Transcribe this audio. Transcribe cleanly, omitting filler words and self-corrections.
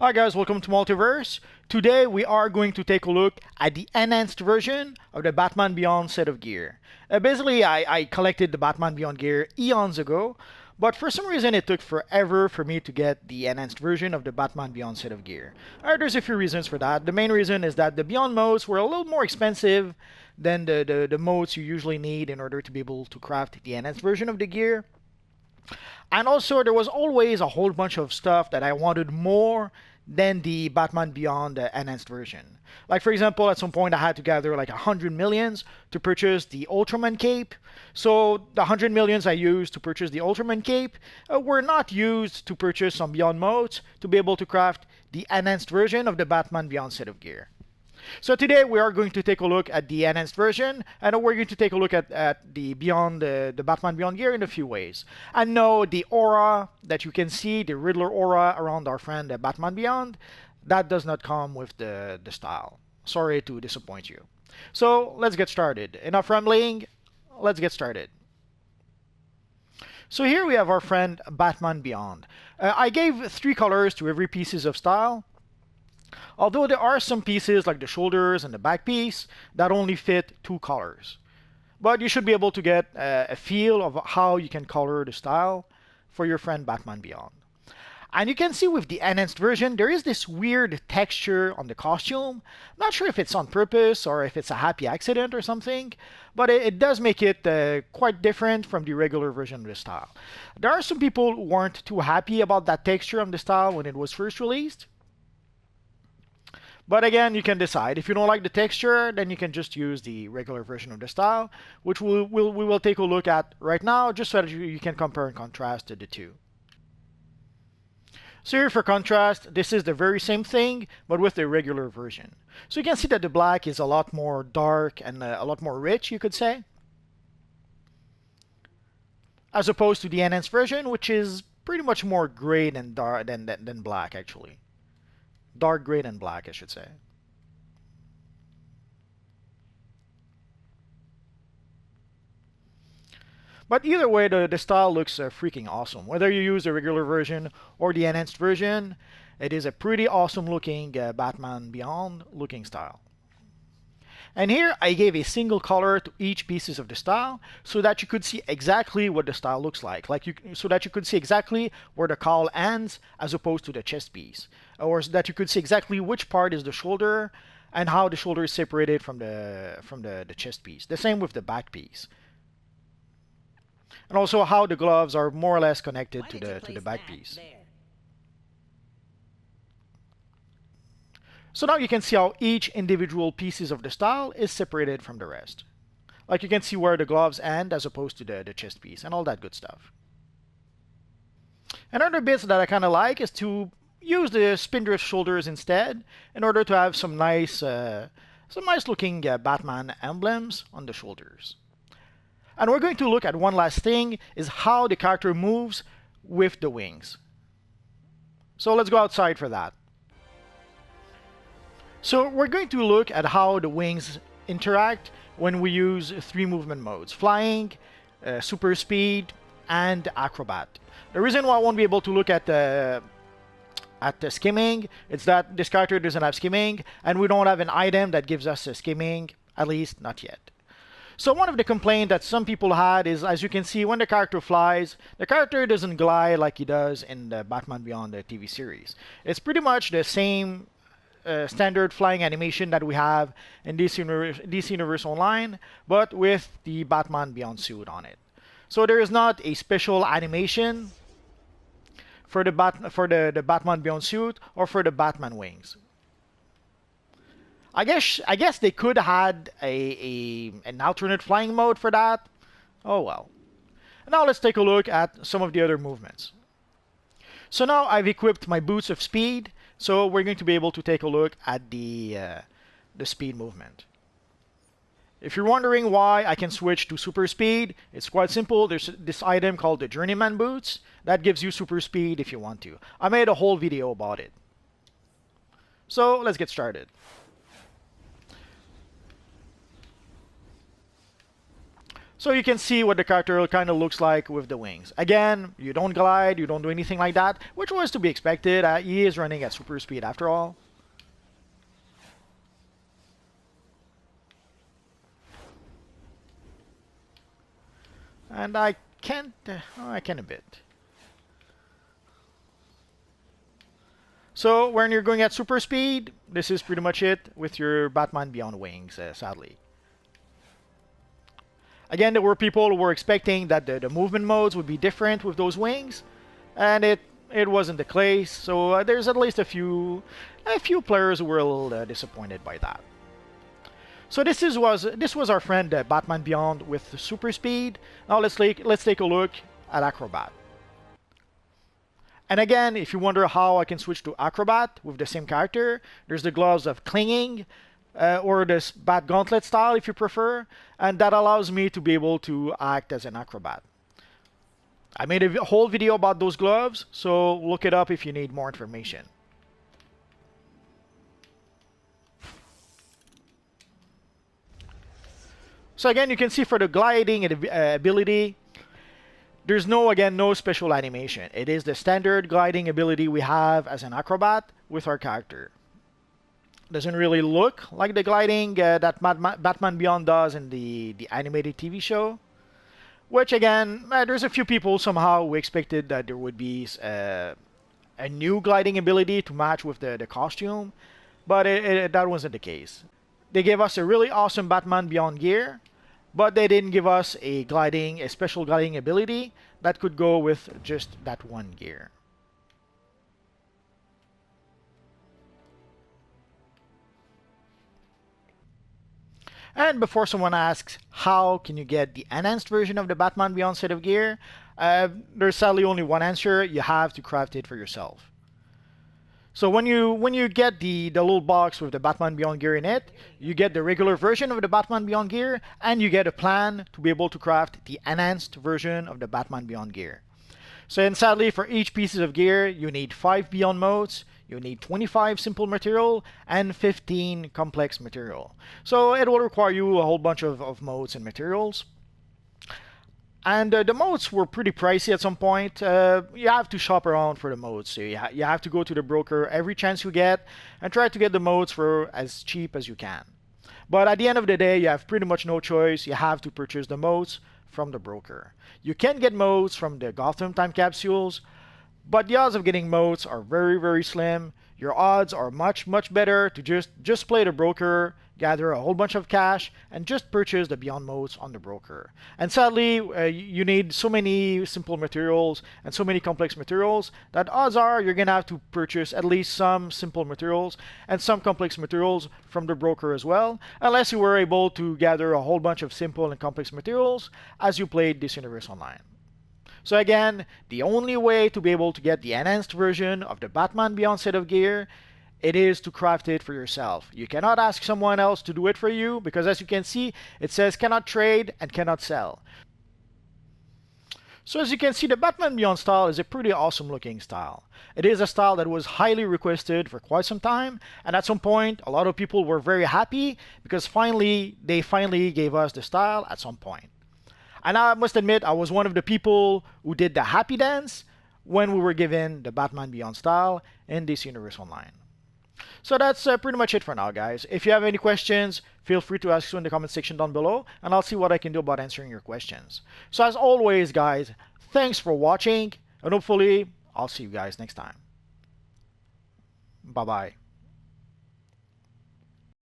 Hi guys, welcome to Multiverse. Today we are going to take a look at the enhanced version of the Batman Beyond set of gear. Basically, I collected the Batman Beyond gear eons ago, but for some reason it took forever for me to get the enhanced version of the Batman Beyond set of gear. There's a few reasons for that. The main reason is that the Beyond modes were a little more expensive than the modes you usually need in order to be able to craft the enhanced version of the gear. And also, there was always a whole bunch of stuff that I wanted more than the Batman Beyond enhanced version. Like, for example, at some point I had to gather like 100 millions to purchase the Ultraman cape. So, the 100 millions I used to purchase the Ultraman cape were not used to purchase some Beyond modes to be able to craft the enhanced version of the Batman Beyond set of gear. So today we are going to take a look at the enhanced version, and we're going to take a look at the Beyond, the Batman Beyond gear in a few ways. And no, the aura that you can see, the Riddler aura around our friend Batman Beyond, that does not come with the style. Sorry to disappoint you. So let's get started. Enough rambling, let's get started. So here we have our friend Batman Beyond. I gave 3 colors to every pieces of style. Although there are some pieces like the shoulders and the back piece that only fit 2 colors. But you should be able to get a feel of how you can color the style for your friend Batman Beyond. And you can see with the enhanced version, there is this weird texture on the costume. I'm not sure if it's on purpose or if it's a happy accident or something, but it does make it quite different from the regular version of the style. There are some people who weren't too happy about that texture on the style when it was first released. But again, you can decide. If you don't like the texture, then you can just use the regular version of the style, which we will take a look at right now, just so that you can compare and contrast the two. So here for contrast, this is the very same thing, but with the regular version. So you can see that the black is a lot more dark and a lot more rich, you could say, as opposed to the enhanced version, which is pretty much more gray than black, actually. Dark gray and black, I should say. But either way, the style looks freaking awesome. Whether you use the regular version or the enhanced version, it is a pretty awesome looking Batman Beyond looking style. And here I gave a single color to each pieces of the style so that you could see exactly what the style looks like. So that you could see exactly where the cowl ends as opposed to the chest piece. Or so that you could see exactly which part is the shoulder and how the shoulder is separated from the chest piece. The same with the back piece. And also how the gloves are more or less connected to the back piece. So now you can see how each individual pieces of the style is separated from the rest. Like you can see where the gloves end as opposed to the chest piece and all that good stuff. Another bit that I kind of like is to use the spindrift shoulders instead in order to have some nice looking Batman emblems on the shoulders. And we're going to look at one last thing, is how the character moves with the wings. So let's go outside for that. So we're going to look at how the wings interact when we use 3 movement modes: flying, super speed, and acrobat. The reason why I won't be able to look at the skimming is that this character doesn't have skimming, and we don't have an item that gives us a skimming, at least not yet. So one of the complaints that some people had is, as you can see, when the character flies, the character doesn't glide like he does in the Batman Beyond the TV series. It's pretty much the same standard flying animation that we have in DC Universe Online, but with the Batman Beyond suit on it. So there is not a special animation for the Batman Beyond suit or for the Batman wings. I guess they could have had an alternate flying mode for that. Oh well. Now let's take a look at some of the other movements. So now I've equipped my boots of speed, so we're going to be able to take a look at the speed movement. If you're wondering why I can switch to super speed, it's quite simple. There's this item called the Journeyman Boots that gives you super speed if you want to. I made a whole video about it. So let's get started. So you can see what the character kind of looks like with the wings. Again, you don't glide, you don't do anything like that, which was to be expected. He is running at super speed after all. And I can't, I can a bit. So when you're going at super speed, this is pretty much it with your Batman Beyond wings, sadly. Again, there were people who were expecting that the movement modes would be different with those wings, and it wasn't the case. So there's at least a few players who were a little disappointed by that. So this was our friend Batman Beyond with super speed. Now let's take a look at Acrobat. And again, if you wonder how I can switch to Acrobat with the same character, there's the gloves of clinging, or this Bat Gauntlet style if you prefer, and that allows me to be able to act as an Acrobat. I made a whole video about those gloves, so look it up if you need more information. So again, you can see for the gliding ability, there's no special animation. It is the standard gliding ability we have as an Acrobat with our character. Doesn't really look like the gliding that Batman Beyond does in the animated TV show. Which again, there's a few people somehow who expected that there would be a new gliding ability to match with the costume, but that wasn't the case. They gave us a really awesome Batman Beyond gear, but they didn't give us a special gliding ability that could go with just that one gear. And before someone asks, how can you get the enhanced version of the Batman Beyond set of gear? There's sadly only one answer. You have to craft it for yourself. So when you get the little box with the Batman Beyond gear in it, you get the regular version of the Batman Beyond gear, and you get a plan to be able to craft the enhanced version of the Batman Beyond gear. So and sadly, for each piece of gear, you need 5 Beyond modes, you need 25 simple material, and 15 complex material. So it will require you a whole bunch of modes and materials. And the modes were pretty pricey at some point. You have to shop around for the modes. So you have to go to the broker every chance you get and try to get the modes for as cheap as you can. But at the end of the day, you have pretty much no choice. You have to purchase the modes from the broker. You can get modes from the Gotham time capsules, but the odds of getting modes are very, very slim. Your odds are much, much better to just play the broker, gather a whole bunch of cash, and just purchase the Beyond modes on the broker. And sadly, you need so many simple materials and so many complex materials that odds are you're going to have to purchase at least some simple materials and some complex materials from the broker as well, unless you were able to gather a whole bunch of simple and complex materials as you played this universe online. So again, the only way to be able to get the enhanced version of the Batman Beyond set of gear, it is to craft it for yourself. You cannot ask someone else to do it for you because as you can see, it says cannot trade and cannot sell. So as you can see, the Batman Beyond style is a pretty awesome looking style. It is a style that was highly requested for quite some time, and at some point, a lot of people were very happy because they finally gave us the style at some point. And I must admit, I was one of the people who did the happy dance when we were given the Batman Beyond style in DC Universe Online. So that's pretty much it for now, guys. If you have any questions, feel free to ask in the comment section down below, and I'll see what I can do about answering your questions. So as always, guys, thanks for watching, and hopefully I'll see you guys next time. Bye-bye.